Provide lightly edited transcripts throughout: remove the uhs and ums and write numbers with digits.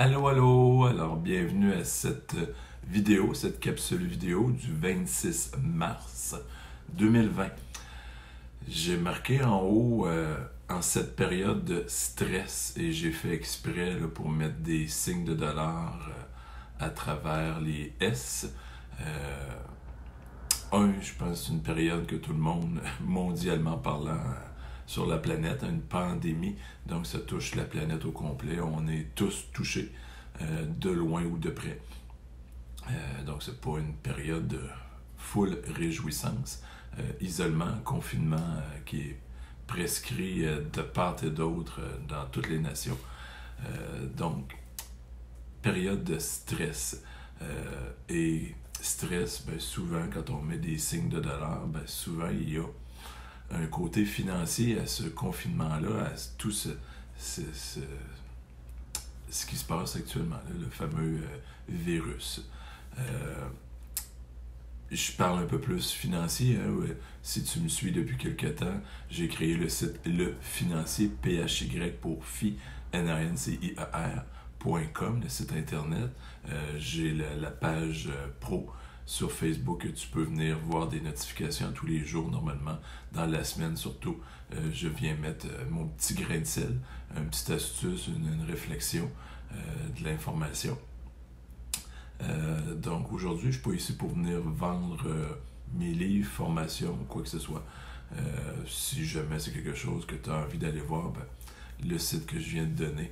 Allô, allô! Alors, bienvenue à cette vidéo, cette capsule vidéo du 26 mars 2020. J'ai marqué en haut en cette période de stress et j'ai fait exprès là, pour mettre des signes de dollars à travers les S. Je pense que c'est une période que tout le monde, mondialement parlant, sur la planète, une pandémie, donc ça touche la planète au complet, on est tous touchés, de loin ou de près. Donc c'est pas une période de full réjouissance, isolement, confinement qui est prescrit de part et d'autre dans toutes les nations. Donc, période de stress. Et stress, ben, souvent quand on met des signes de dollars, ben, souvent il y a un côté financier à ce confinement-là, à tout ce qui se passe actuellement, là, le fameux virus. Je parle un peu plus financier. Hein, si tu me suis depuis quelque temps, j'ai créé le site Le Financier, PHY pour FI, NANCIER.com, le site internet. J'ai la page pro sur Facebook que tu peux venir voir des notifications tous les jours normalement, dans la semaine surtout. Je viens mettre mon petit grain de sel, une petite astuce, une réflexion, de l'information. Donc aujourd'hui, je ne suis pas ici pour venir vendre mes livres, formations, quoi que ce soit. Si jamais c'est quelque chose que tu as envie d'aller voir, ben, le site que je viens de donner,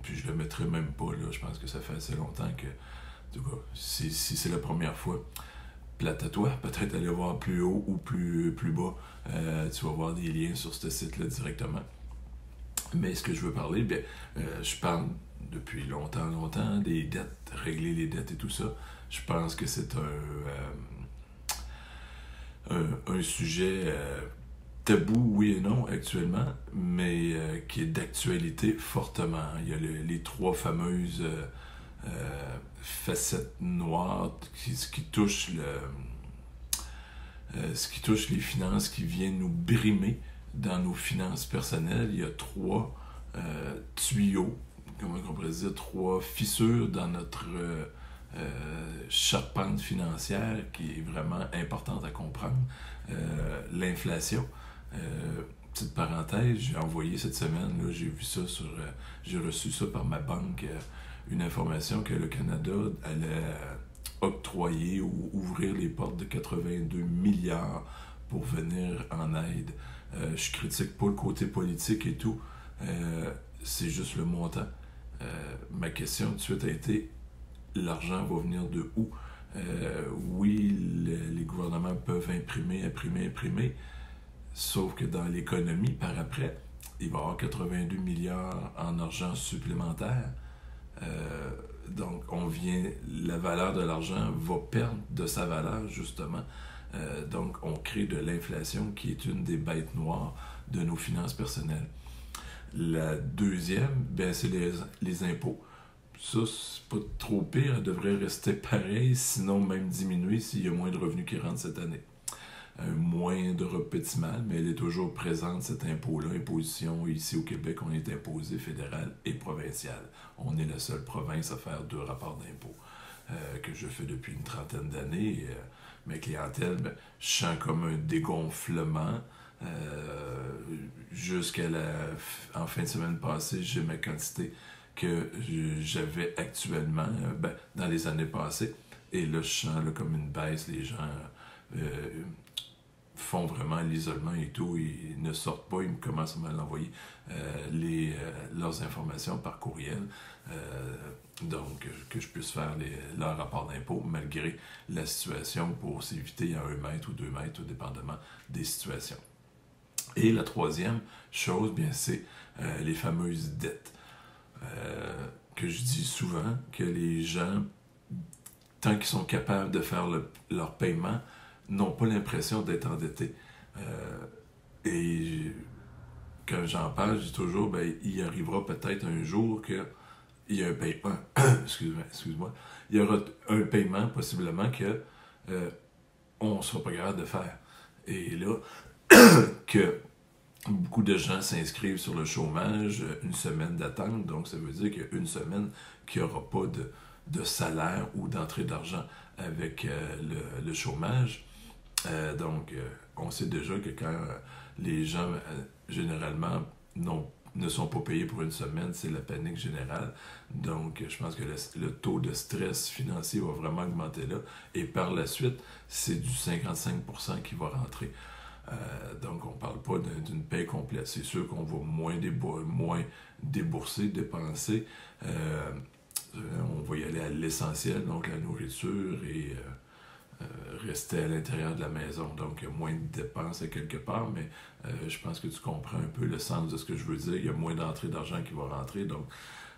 puis je le mettrai même pas là, je pense que ça fait assez longtemps que, en tout cas, si c'est la première fois, plate à toi, peut-être aller voir plus haut ou plus bas, tu vas voir des liens sur ce site-là directement. Mais ce que je veux parler, bien, je parle depuis longtemps des dettes, régler les dettes et tout ça. Je pense que c'est un sujet tabou, oui et non, actuellement, mais qui est d'actualité fortement. Il y a les trois fameuses facettes noires ce qui touche les finances, qui viennent nous brimer dans nos finances personnelles. Il y a trois tuyaux, comment on pourrait dire, trois fissures dans notre charpente financière qui est vraiment importante à comprendre. L'inflation. Petite parenthèse, j'ai envoyé cette semaine, là, j'ai reçu ça par ma banque, une information que le Canada allait octroyer ou ouvrir les portes de 82 milliards pour venir en aide. Je critique pas le côté politique et tout, c'est juste le montant. Ma question tout de suite a été, l'argent va venir de où? Oui, les gouvernements peuvent imprimer, sauf que dans l'économie, par après, il va y avoir 82 milliards en argent supplémentaire. Donc, la valeur de l'argent va perdre de sa valeur, justement. Donc, on crée de l'inflation qui est une des bêtes noires de nos finances personnelles. La deuxième, ben, c'est les impôts. Ça, c'est pas trop pire, elle devrait rester pareil, sinon même diminuer s'il y a moins de revenus qui rentrent cette année. Moindre petit mal, mais elle est toujours présente, cet impôt-là. Imposition, ici au Québec, on est imposé fédéral et provincial. On est la seule province à faire 2 rapports d'impôt que je fais depuis une trentaine d'années. Ma clientèle, ben, je sens comme un dégonflement. En fin de semaine passée, j'ai ma quantité que j'avais actuellement dans les années passées. Et là, je sens là, comme une baisse. Les gens font vraiment l'isolement et tout. Ils ne sortent pas. Ils commencent à m'envoyer leurs informations par courriel. Donc, que je puisse faire leur rapport d'impôt malgré la situation pour s'éviter à 1 mètre ou 2 mètres, tout dépendamment des situations. Et la troisième chose, bien, c'est les fameuses dettes. Que je dis souvent que les gens, tant qu'ils sont capables de faire leur paiement, n'ont pas l'impression d'être endettés. Et quand j'en parle, je dis toujours, ben, il arrivera peut-être un jour qu'il y a un paiement, excuse-moi, il y aura un paiement possiblement que on ne sera pas capable de faire. Et là, que beaucoup de gens s'inscrivent sur le chômage, une semaine d'attente, donc ça veut dire qu'il y a une semaine qu'il n'y aura pas de salaire ou d'entrée d'argent avec le chômage. Donc, on sait déjà que quand les gens, généralement, ne sont pas payés pour une semaine, c'est la panique générale. Donc, je pense que le taux de stress financier va vraiment augmenter là. Et par la suite, c'est du 55% qui va rentrer. Donc, on ne parle pas d'une paie complète. C'est sûr qu'on va moins débourser, dépenser. On va y aller à l'essentiel, donc la nourriture et rester à l'intérieur de la maison. Donc, il y a moins de dépenses à quelque part, mais je pense que tu comprends un peu le sens de ce que je veux dire. Il y a moins d'entrée d'argent qui va rentrer. Donc,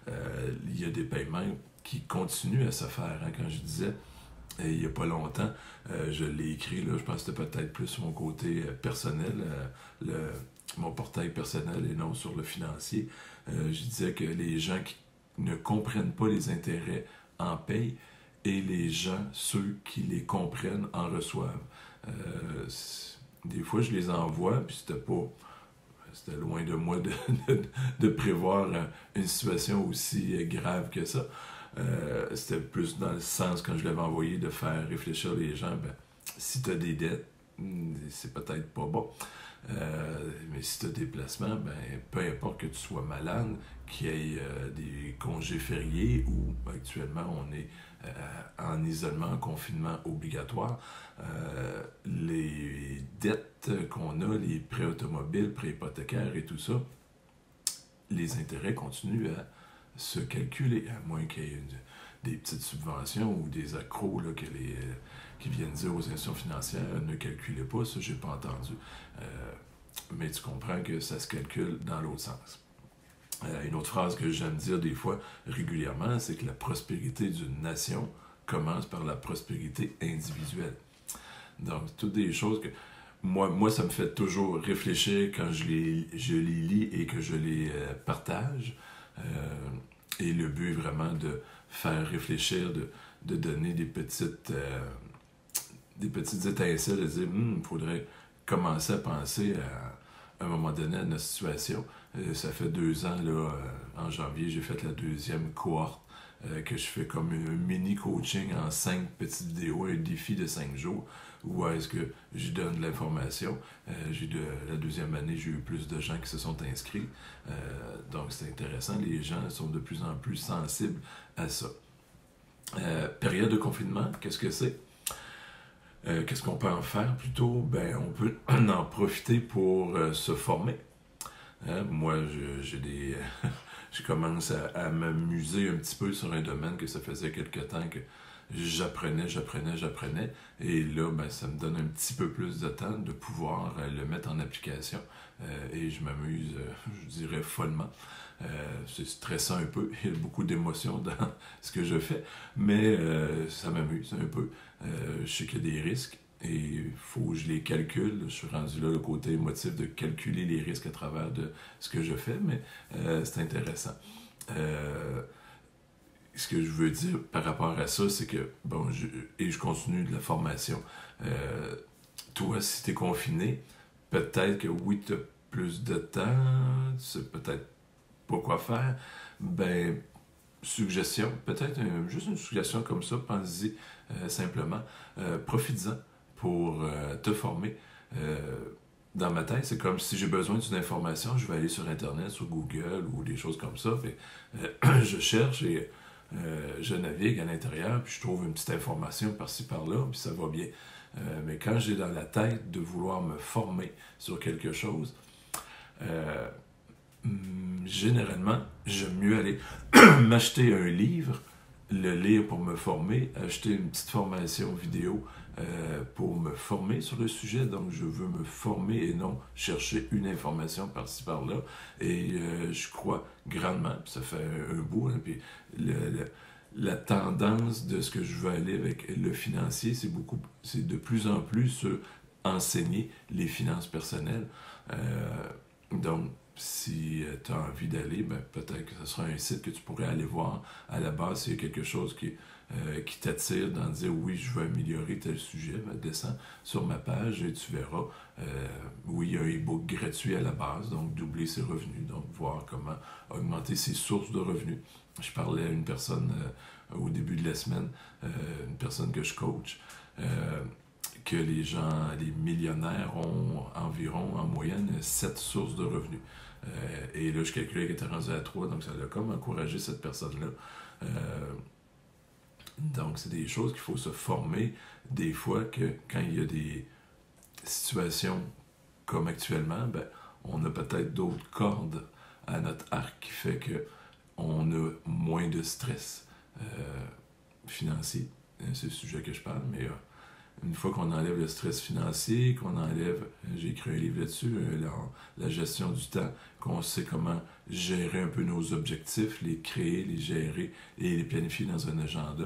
il y a des paiements qui continuent à se faire. Hein, quand je disais, il n'y a pas longtemps, je l'ai écrit, là, je pense que c'était peut-être plus mon côté personnel, mon portail personnel et non sur le financier. Je disais que les gens qui ne comprennent pas les intérêts en payent et les gens, ceux qui les comprennent, en reçoivent. Des fois, je les envoie, puis c'était loin de moi de prévoir une situation aussi grave que ça. C'était plus dans le sens, quand je l'avais envoyé, de faire réfléchir les gens. Ben, si tu as des dettes, c'est peut-être pas bon. Mais si tu as des placements, ben, peu importe que tu sois malade, qu'il y ait des congés fériés ou actuellement on est en isolement, en confinement obligatoire, les dettes qu'on a, les prêts automobiles, prêts hypothécaires et tout ça, les intérêts continuent à se calculer, à moins qu'il y ait des petites subventions ou des accros là, qui viennent dire aux institutions financières ne calculez pas, ça j'ai pas entendu. Mais tu comprends que ça se calcule dans l'autre sens. Une autre phrase que j'aime dire des fois régulièrement, c'est que la prospérité d'une nation commence par la prospérité individuelle. Donc, toutes des choses que moi ça me fait toujours réfléchir quand je les lis et que je les partage. Et le but est vraiment de faire réfléchir, de donner des petites étincelles, de dire, il faudrait commencer à penser à un moment donné à notre situation. Ça fait 2 ans, là, en janvier, j'ai fait la 2e cohorte que je fais comme un mini coaching en 5 petites vidéos, un défi de 5 jours, où est-ce que je donne de l'information. La 2e année, j'ai eu plus de gens qui se sont inscrits. Donc, c'est intéressant. Les gens sont de plus en plus sensibles à ça. Période de confinement, qu'est-ce que c'est? Qu'est-ce qu'on peut en faire plutôt? Ben, on peut en profiter pour se former. Moi, je commence à m'amuser un petit peu sur un domaine que ça faisait quelque temps que j'apprenais. Et là, ben, ça me donne un petit peu plus de temps de pouvoir le mettre en application. Et je m'amuse, je dirais, follement. C'est stressant un peu, il y a beaucoup d'émotions dans ce que je fais, mais ça m'amuse un peu. Je sais qu'il y a des risques et il faut que je les calcule. Je suis rendu là le côté émotif de calculer les risques à travers de ce que je fais, mais c'est intéressant. Ce que je veux dire par rapport à ça, c'est que, bon, je continue de la formation. Toi, si tu es confiné, peut-être que oui, tu as plus de temps, tu sais peut-être pas quoi faire, ben, suggestion, peut-être juste une suggestion comme ça, pense-y simplement, profites-en pour te former. Dans ma tête, c'est comme si j'ai besoin d'une information, je vais aller sur Internet, sur Google ou des choses comme ça, puis, je cherche et je navigue à l'intérieur, puis je trouve une petite information par-ci par-là, puis ça va bien. Mais quand j'ai dans la tête de vouloir me former sur quelque chose, généralement, j'aime mieux aller m'acheter un livre, le lire pour me former, acheter une petite formation vidéo pour me former sur le sujet. Donc, je veux me former et non chercher une information par-ci par-là. Et je crois grandement, puis ça fait un bout, hein, puis la tendance de ce que je veux aller avec le financier, c'est de plus en plus sur enseigner les finances personnelles. Donc, si tu as envie d'aller, ben, peut-être que ce sera un site que tu pourrais aller voir à la base s'il y a quelque chose qui t'attire d'en dire oui, je veux améliorer tel sujet, ben, descends sur ma page et tu verras. Oui, il y a un e-book gratuit à la base, donc doubler ses revenus, donc voir comment augmenter ses sources de revenus. Je parlais à une personne au début de la semaine, une personne que je coach, que les gens, les millionnaires ont environ, en moyenne, 7 sources de revenus. Et là, je calculais qu'elle était rendu à 3, donc ça a comme encouragé cette personne-là. Donc, c'est des choses qu'il faut se former. Des fois, que quand il y a des situations comme actuellement, ben, on a peut-être d'autres cordes à notre arc qui fait qu'on a moins de stress financier. C'est le sujet que je parle, mais une fois qu'on enlève le stress financier, qu'on enlève, j'ai écrit un livre là-dessus, la gestion du temps, qu'on sait comment gérer un peu nos objectifs, les créer, les gérer et les planifier dans un agenda,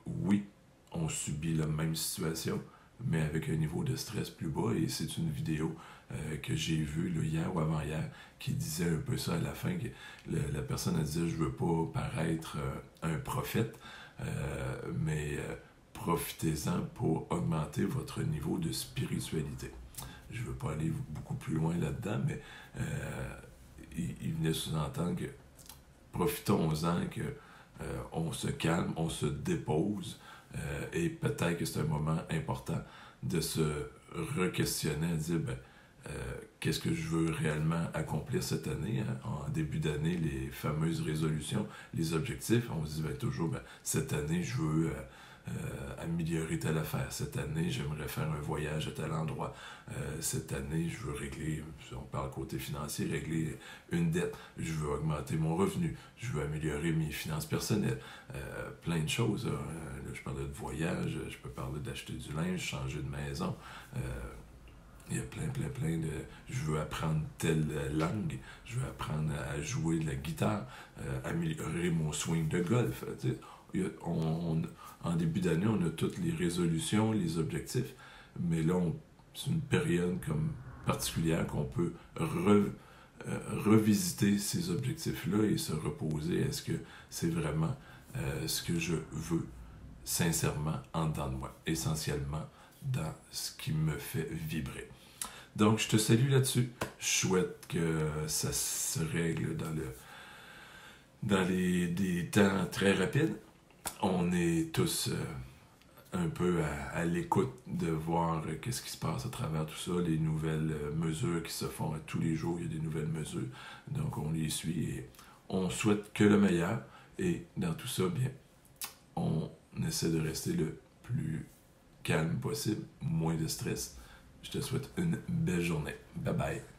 oui, on subit la même situation, mais avec un niveau de stress plus bas. Et c'est une vidéo que j'ai vue là, hier ou avant-hier qui disait un peu ça à la fin. Que la personne elle disait, je veux pas paraître un prophète, mais profitez-en pour augmenter votre niveau de spiritualité. Je ne veux pas aller beaucoup plus loin là-dedans, mais il venait sous-entendre que profitons-en, qu'on se calme, on se dépose, et peut-être que c'est un moment important de se re-questionner, de dire, qu'est-ce que je veux réellement accomplir cette année, hein? En début d'année, les fameuses résolutions, les objectifs, on se dit toujours, cette année, je veux améliorer telle affaire. Cette année, j'aimerais faire un voyage à tel endroit. Cette année, je veux régler, si on parle côté financier, régler une dette. Je veux augmenter mon revenu. Je veux améliorer mes finances personnelles. Plein de choses. Là, je parle de voyage, je peux parler d'acheter du linge, changer de maison. Il y a plein de... Je veux apprendre telle langue, je veux apprendre à jouer de la guitare, améliorer mon swing de golf. En début d'année, on a toutes les résolutions, les objectifs, mais là, c'est une période comme particulière qu'on peut revisiter ces objectifs-là et se reposer. Est-ce que c'est vraiment ce que je veux sincèrement en dedans de moi, essentiellement dans ce qui me fait vibrer. Donc, je te salue là-dessus. Je souhaite que ça se règle dans des temps très rapides. On est tous un peu à l'écoute de voir qu'est-ce qui se passe à travers tout ça, les nouvelles mesures qui se font tous les jours, il y a des nouvelles mesures. Donc, on les suit et on souhaite que le meilleur. Et dans tout ça, bien, on essaie de rester le plus calme possible, moins de stress. Je te souhaite une belle journée. Bye bye.